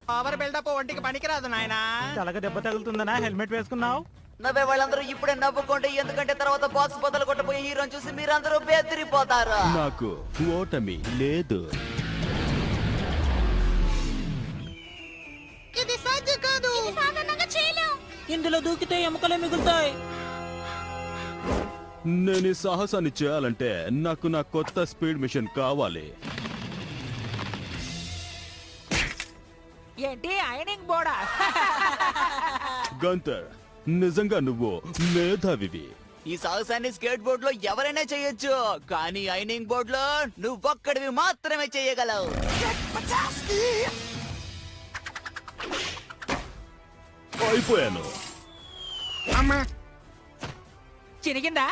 Power buildup ఒంటికి పనికిరాదు నాయనా. తలక దెబ్బ తగులుతుందనా హెల్మెట్ వేసుకున్నావు? నవ్వే వాళ్ళందరూ ఇప్పుడే నవ్వుకోండి, ఎందుకంటే తర్వాత బాక్స్ బదులు కొట్టబోయే హీరోని చూసి మీరందరూ బెదిరిపోతారు. నాకు ఓటమి లేదు. ఇది సాధ్యం కాదు. సాధారణంగా చేయలేం. ఇందులో దూకితే ఎముకలే మిగులుతాయి. నేను ఈ సాహసాన్ని చేయాలంటే నాకు నా కొత్త స్పీడ్ మిషన్ కావాలి. ఏంటి ఐరనింగ్ బోర్డా? గంతర్, నిజంగా నువ్వు మేధావివి. ఈ సాహసాన్ని స్కేట్ బోర్డ్ లో ఎవరైనా చేయొచ్చు, కానీ ఐనింగ్ బోర్డ్ లో నువ్వొక్కడివి మాత్రమే చేయగలవు. అయిపోయాను. అమ్మా చిరిగిందా?